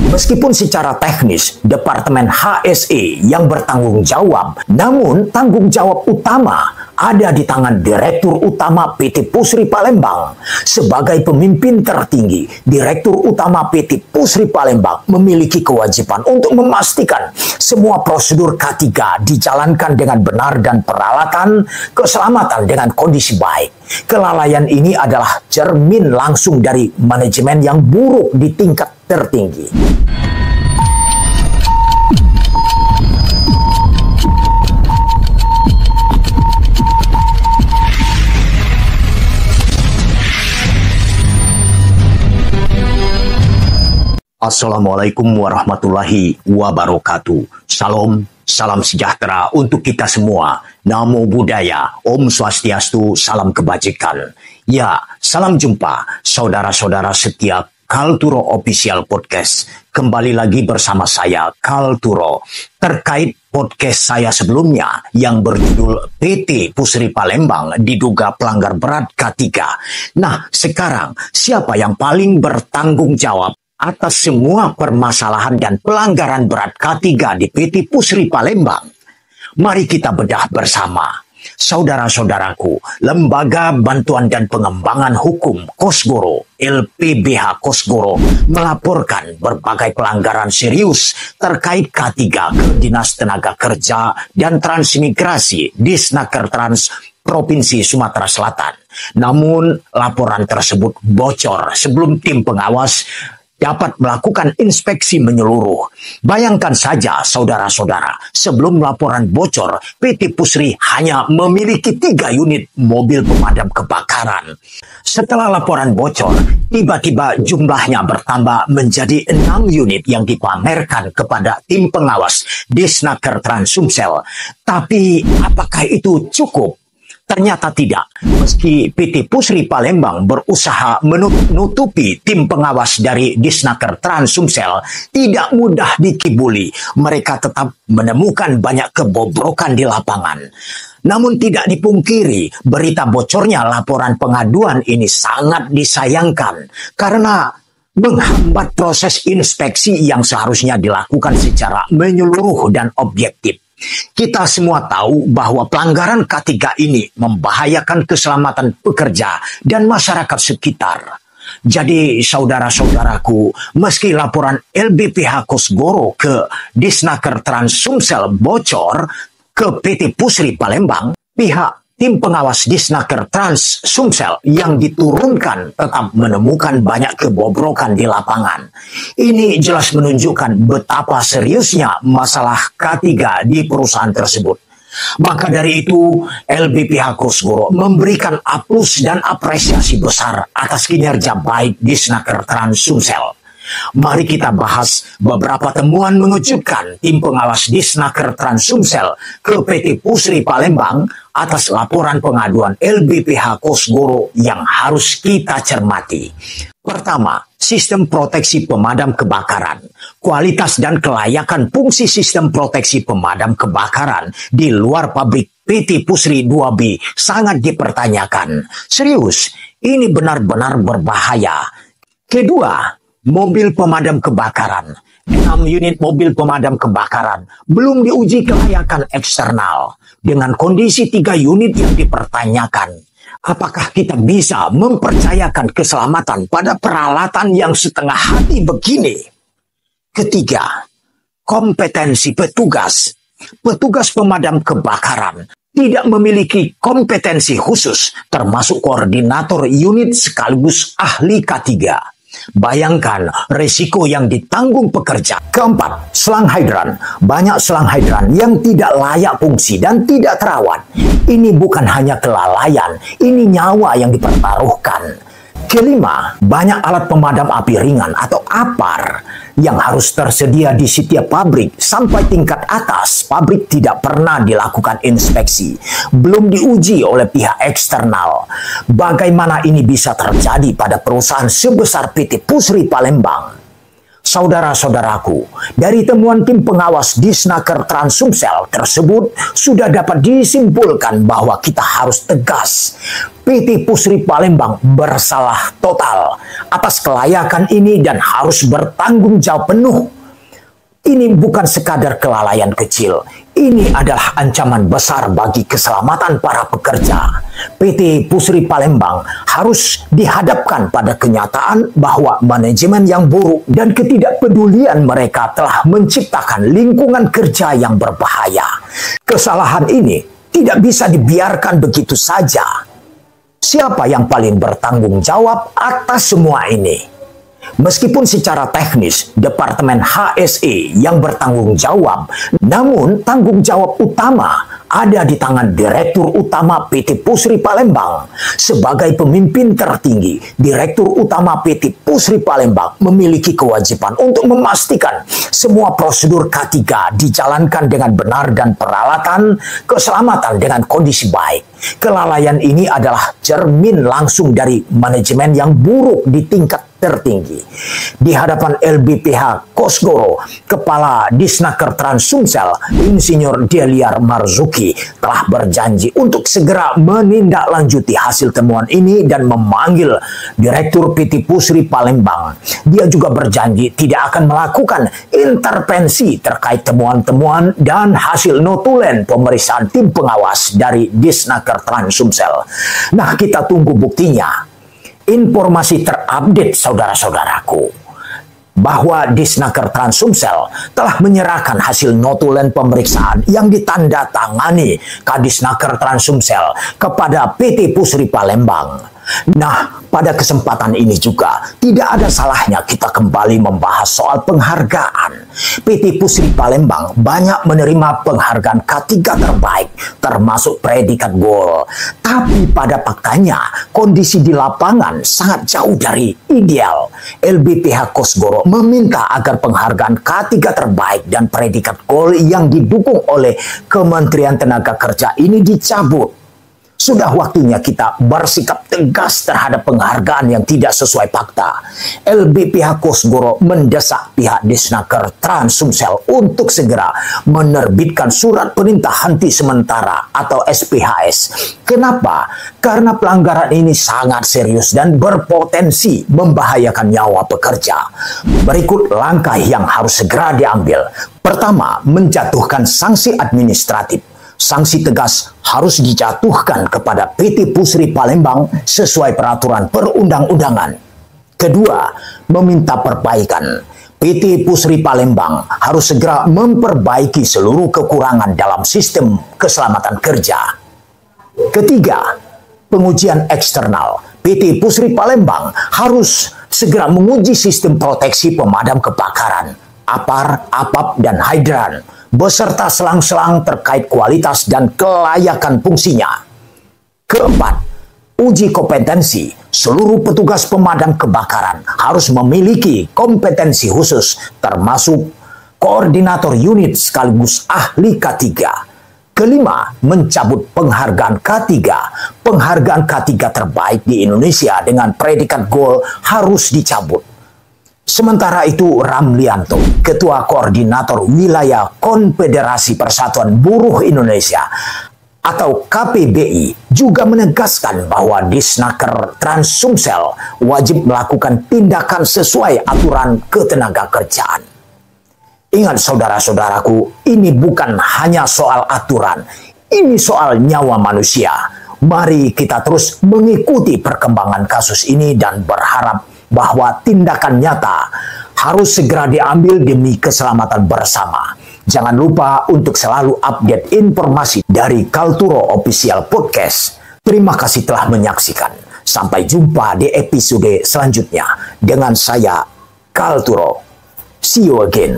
Meskipun secara teknis Departemen HSE yang bertanggung jawab, namun tanggung jawab utama ada di tangan Direktur Utama PT Pusri Palembang. Sebagai pemimpin tertinggi, Direktur Utama PT Pusri Palembang memiliki kewajiban untuk memastikan semua prosedur K3 dijalankan dengan benar dan peralatan keselamatan dengan kondisi baik. Kelalaian ini adalah cermin langsung dari manajemen yang buruk di tingkat tertinggi. Assalamualaikum warahmatullahi wabarakatuh. Salam sejahtera untuk kita semua. Namo Buddhaya, Om Swastiastu, salam kebajikan. Ya, salam jumpa saudara-saudara setia Kalturo Official Podcast. Kembali lagi bersama saya, Kalturo, terkait podcast saya sebelumnya yang berjudul PT Pusri Palembang diduga pelanggar berat K3. Nah, sekarang siapa yang paling bertanggung jawab atas semua permasalahan dan pelanggaran berat K3 di PT Pusri Palembang? Mari kita bedah bersama. Saudara-saudaraku, Lembaga Bantuan dan Pengembangan Hukum Kosgoro, LPBH Kosgoro, melaporkan berbagai pelanggaran serius terkait K3 ke Dinas Tenaga Kerja dan Transmigrasi Disnaker Trans Provinsi Sumatera Selatan. Namun, laporan tersebut bocor sebelum tim pengawas dapat melakukan inspeksi menyeluruh. Bayangkan saja saudara-saudara, sebelum laporan bocor, PT Pusri hanya memiliki 3 unit mobil pemadam kebakaran. Setelah laporan bocor, tiba-tiba jumlahnya bertambah menjadi 6 unit yang dipamerkan kepada tim pengawas Disnaker Trans Sumsel. Tapi apakah itu cukup? Ternyata tidak. Meski PT Pusri Palembang berusaha menutupi tim pengawas dari Disnaker Trans Sumsel tidak mudah dikibuli. Mereka tetap menemukan banyak kebobrokan di lapangan. Namun tidak dipungkiri, berita bocornya laporan pengaduan ini sangat disayangkan karena menghambat proses inspeksi yang seharusnya dilakukan secara menyeluruh dan objektif. Kita semua tahu bahwa pelanggaran K3 ini membahayakan keselamatan pekerja dan masyarakat sekitar. Jadi saudara-saudaraku, meski laporan LBPH Kosgoro ke Disnaker Trans Sumsel bocor ke PT Pusri Palembang, pihak tim pengawas Disnaker Trans Sumsel yang diturunkan tetap menemukan banyak kebobrokan di lapangan. Ini jelas menunjukkan betapa seriusnya masalah K3 di perusahaan tersebut. Maka dari itu, LBPH Kosgoro memberikan aplaus dan apresiasi besar atas kinerja baik Disnaker Trans Sumsel. Mari kita bahas beberapa temuan mengejutkan tim pengawas Disnaker Trans Sumsel ke PT Pusri Palembang atas laporan pengaduan LBPH Kosgoro yang harus kita cermati. Pertama, sistem proteksi pemadam kebakaran. Kualitas dan kelayakan fungsi sistem proteksi pemadam kebakaran di luar pabrik PT Pusri 2B sangat dipertanyakan. Serius, ini benar-benar berbahaya. Kedua, mobil pemadam kebakaran. 6 unit mobil pemadam kebakaran belum diuji kelayakan eksternal. Dengan kondisi 3 unit yang dipertanyakan, apakah kita bisa mempercayakan keselamatan pada peralatan yang setengah hati begini? Ketiga, kompetensi petugas. Petugas pemadam kebakaran tidak memiliki kompetensi khusus, termasuk koordinator unit sekaligus ahli K3. Bayangkan resiko yang ditanggung pekerja. Keempat, selang hidran. Banyak selang hidran yang tidak layak fungsi dan tidak terawat. Ini bukan hanya kelalaian, ini nyawa yang dipertaruhkan. Kelima, banyak alat pemadam api ringan atau APAR yang harus tersedia di setiap pabrik. Sampai tingkat atas, pabrik tidak pernah dilakukan inspeksi, belum diuji oleh pihak eksternal. Bagaimana ini bisa terjadi pada perusahaan sebesar PT Pusri Palembang? Saudara-saudaraku, dari temuan tim pengawas Disnaker Trans Sumsel tersebut sudah dapat disimpulkan bahwa kita harus tegas. PT Pusri Palembang bersalah total atas kelayakan ini dan harus bertanggung jawab penuh. Ini bukan sekadar kelalaian kecil, ini adalah ancaman besar bagi keselamatan para pekerja. PT Pusri Palembang harus dihadapkan pada kenyataan bahwa manajemen yang buruk dan ketidakpedulian mereka telah menciptakan lingkungan kerja yang berbahaya. Kesalahan ini tidak bisa dibiarkan begitu saja. Siapa yang paling bertanggung jawab atas semua ini? Meskipun secara teknis Departemen HSE yang bertanggung jawab, namun tanggung jawab utama ada di tangan Direktur Utama PT Pusri Palembang. Sebagai pemimpin tertinggi, Direktur Utama PT Pusri Palembang memiliki kewajiban untuk memastikan semua prosedur K3 dijalankan dengan benar dan peralatan keselamatan dengan kondisi baik. Kelalaian ini adalah cermin langsung dari manajemen yang buruk di tingkat tertinggi. Di hadapan LBPH Kosgoro, Kepala Disnaker Trans-Sumsel, Insinyur Deliar Marzuki telah berjanji untuk segera menindaklanjuti hasil temuan ini dan memanggil Direktur PT Pusri Palembang. Dia juga berjanji tidak akan melakukan intervensi terkait temuan-temuan dan hasil notulen pemeriksaan tim pengawas dari Disnaker Trans-Sumsel. Nah, kita tunggu buktinya. Informasi terupdate saudara-saudaraku bahwa Disnaker Trans-Sumsel telah menyerahkan hasil notulen pemeriksaan yang ditandatangani Kadisnaker Trans-Sumsel kepada PT Pusri Palembang. Nah, pada kesempatan ini juga tidak ada salahnya kita kembali membahas soal penghargaan. PT Pusri Palembang banyak menerima penghargaan K3 terbaik, termasuk predikat Gold. Tapi pada faktanya, kondisi di lapangan sangat jauh dari ideal. LBPH Kosgoro meminta agar penghargaan K3 terbaik dan predikat Gold yang didukung oleh Kementerian Tenaga Kerja ini dicabut. Sudah waktunya kita bersikap tegas terhadap penghargaan yang tidak sesuai fakta. LBPH Kosgoro mendesak pihak Disnaker Trans-Sumsel untuk segera menerbitkan surat perintah henti sementara atau SPHS. Kenapa? Karena pelanggaran ini sangat serius dan berpotensi membahayakan nyawa pekerja. Berikut langkah yang harus segera diambil. Pertama, menjatuhkan sanksi administratif. Sanksi tegas harus dijatuhkan kepada PT Pusri Palembang sesuai peraturan perundang-undangan. Kedua, meminta perbaikan. PT Pusri Palembang harus segera memperbaiki seluruh kekurangan dalam sistem keselamatan kerja. Ketiga, pengujian eksternal. PT Pusri Palembang harus segera menguji sistem proteksi pemadam kebakaran, APAR, APAP, dan hidran, beserta selang-selang terkait kualitas dan kelayakan fungsinya. Keempat, uji kompetensi. Seluruh petugas pemadam kebakaran harus memiliki kompetensi khusus, termasuk koordinator unit sekaligus ahli K3. Kelima, mencabut penghargaan K3. Penghargaan K3 terbaik di Indonesia dengan predikat Gold harus dicabut. Sementara itu, Ramlianto, Ketua Koordinator Wilayah Konfederasi Persatuan Buruh Indonesia atau KPBI, juga menegaskan bahwa Disnaker Trans-Sumsel wajib melakukan tindakan sesuai aturan ketenagakerjaan. Ingat saudara-saudaraku, ini bukan hanya soal aturan, ini soal nyawa manusia. Mari kita terus mengikuti perkembangan kasus ini dan berharap bahwa tindakan nyata harus segera diambil demi keselamatan bersama. Jangan lupa untuk selalu update informasi dari Kalturo Official Podcast. Terima kasih telah menyaksikan. Sampai jumpa di episode selanjutnya dengan saya, Kalturo. See you again.